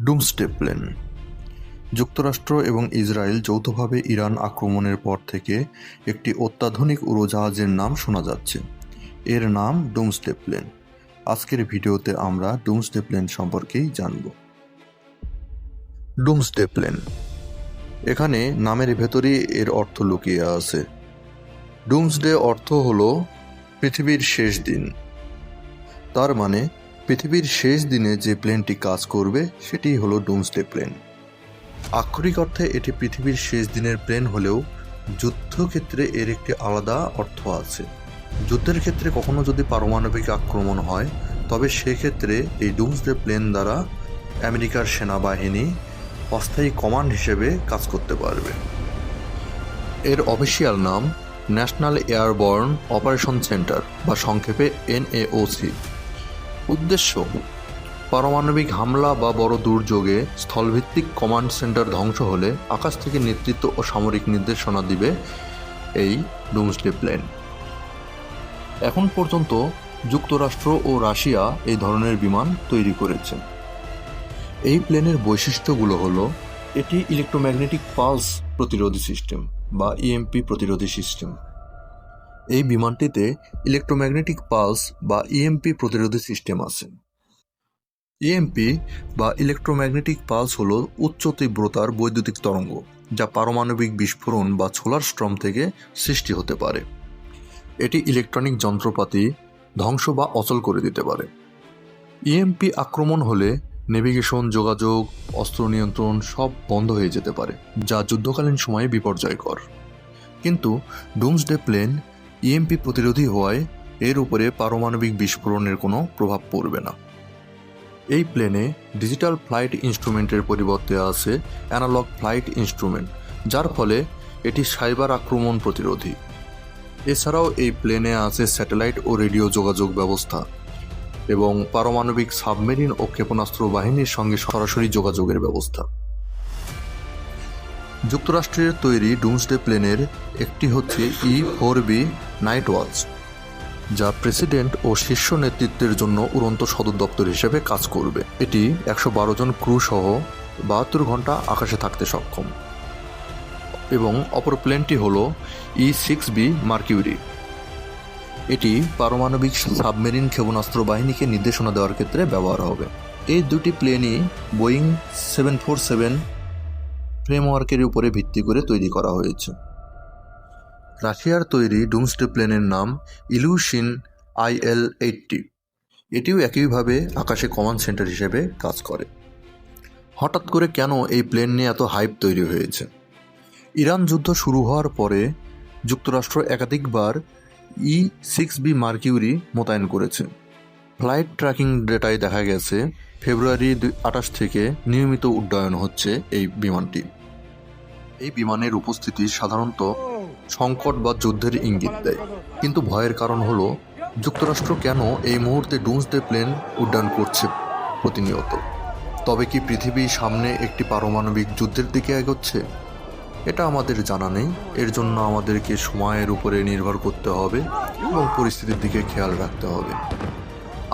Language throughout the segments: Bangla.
Doomsday plane. যুক্তরাষ্ট্র এবং ইসরায়েল যৌথভাবে ইরান আক্রমণের পর থেকে একটি অত্যাধুনিক উড়োজাহাজের নাম শোনা যাচ্ছে। এর নাম ডুমসডে প্লেন। আজকের ভিডিওতে আমরা ডুমসডে প্লেন সম্পর্কেই জানব। ডুমসডে প্লেন, এখানে নামের ভেতরেই এর অর্থ লুকিয়ে আছে। ডুমসডে অর্থ হলো পৃথিবীর শেষ দিন। তার মানে পৃথিবীর শেষ দিনে যে প্লেনটি কাজ করবে সেটি হলো ডুমসডে প্লেন। আক্ষরিক অর্থে এটি পৃথিবীর শেষ দিনের প্লেন হলেও যুদ্ধক্ষেত্রে এর একটি আলাদা অর্থ আছে। যুদ্ধের ক্ষেত্রে কখনো যদি পারমাণবিক আক্রমণ হয় তবে সেক্ষেত্রে এই ডুমসডে প্লেন দ্বারা আমেরিকার সেনাবাহিনী অস্থায়ী কমান্ড হিসেবে কাজ করতে পারবে। এর অফিসিয়াল নাম ন্যাশনাল এয়ারবর্ন অপারেশন সেন্টার বা সংক্ষেপে NAOC। উদ্দেশ্য: পারমাণবিক হামলা বা বড় দুর্যোগে স্থলভিত্তিক কমান্ড সেন্টার ধ্বংস হলে আকাশ থেকে নেতৃত্ব ও সামরিক নির্দেশনা দিবে এই ডুমসডে প্লেন। এখন পর্যন্ত যুক্তরাষ্ট্র ও রাশিয়া এই ধরনের বিমান তৈরি করেছে। এই প্লেনের বৈশিষ্ট্যগুলো হলো: এটি ইলেকট্রোম্যাগনেটিক পালস প্রতিরোধী সিস্টেম বা EMP প্রতিরোধী সিস্টেম। এই বিমানটিতে ইলেকট্রোম্যাগনেটিক পালস বা EMP প্রতিরোধী সিস্টেম আছে। EMP বা ইলেকট্রোম্যাগনেটিক পালস হলো উচ্চ তীব্রতার বৈদ্যুতিক তরঙ্গ যা পারমাণবিক বিস্ফোরণ বা সোলার স্টর্ম থেকে সৃষ্টি হতে পারে। এটি ইলেকট্রনিক যন্ত্রপাতি ধ্বংস বা অচল করে দিতে পারে। EMP আক্রমণ হলে নেভিগেশন, যোগাযোগ, অস্ত্র নিয়ন্ত্রণ সব বন্ধ হয়ে যেতে পারে, যা যুদ্ধকালীন সময়ে বিপর্যয়কর। কিন্তু ডুমসডে প্লেন EMP প্রতিরোধী হওয়ায় এর উপরে পারমাণবিক বিস্ফোরণের কোনো প্রভাব পড়বে না। এই প্লেনে ডিজিটাল ফ্লাইট ইনস্ট্রুমেন্টের পরিবর্তে আছে অ্যানালগ ফ্লাইট ইনস্ট্রুমেন্ট, যার ফলে এটি সাইবার আক্রমণ প্রতিরোধী। এছাড়াও এই প্লেনে আছে স্যাটেলাইট ও রেডিও যোগাযোগ ব্যবস্থা এবং পারমাণবিক সাবমেরিন ও ক্ষেপণাস্ত্র বাহিনীর সঙ্গে সরাসরি যোগাযোগের ব্যবস্থা। যুক্তরাষ্ট্রের তৈরি ডুমসডে প্লেনের একটি হচ্ছে E-4B নাইট ওয়াচ, যা প্রেসিডেন্ট ও শীর্ষ নেতৃত্বের জন্য উড়ন্ত সদর দপ্তর হিসেবে কাজ করবে। এটি 112 জন ক্রু সহ 72 ঘন্টা আকাশে থাকতে সক্ষম। এবং অপর প্লেনটি হল E-6B মার্কিউরি। এটি পারমাণবিক সাবমেরিন ক্ষেপণাস্ত্র বাহিনীকে নির্দেশনা দেওয়ার ক্ষেত্রে ব্যবহার হবে। এই দুটি প্লেনই বোয়িং 747 ফ্রেমওয়ার্কের উপরে ভিত্তি করে তৈরি করা হয়েছে। রাশিয়ার তৈরি ডুমসডে প্লেনের নাম ইলিউশিন IL-80। এটিও একইভাবে আকাশে কমান্ড সেন্টার হিসেবে কাজ করে। হঠাৎ করে কেন এই প্লেন নিয়ে এত হাইপ তৈরি হয়েছে? ইরান যুদ্ধ শুরু হওয়ার পরে যুক্তরাষ্ট্র একাধিকবার E-6B মার্কিউরি মোতায়েন করেছে। ফ্লাইট ট্র্যাকিং ডেটায় দেখা গেছে ফেব্রুয়ারি 28 থেকে নিয়মিত উড্ডয়ন হচ্ছে এই বিমানটি। এই বিমানের উপস্থিতি সাধারণত সংকট বা যুদ্ধের ইঙ্গিত দেয়, কিন্তু ভয়ের কারণ হলো যুক্তরাষ্ট্র কেন এই মুহূর্তে ডুমসডে প্লেন উড্ডয়ন করছে প্রতিনিয়ত। তবে কি পৃথিবী সামনে একটি পারমাণবিক যুদ্ধের দিকে এগোচ্ছে? এটা আমাদের জানা নেই। এর জন্য আমাদেরকে সময়ের উপরে নির্ভর করতে হবে এবং পরিস্থিতির দিকে খেয়াল রাখতে হবে।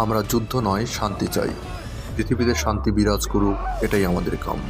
আমরা যুদ্ধ নয়, শান্তি চাই। পৃথিবীতে শান্তি বিরাজ করুক, এটাই আমাদের কাম্য।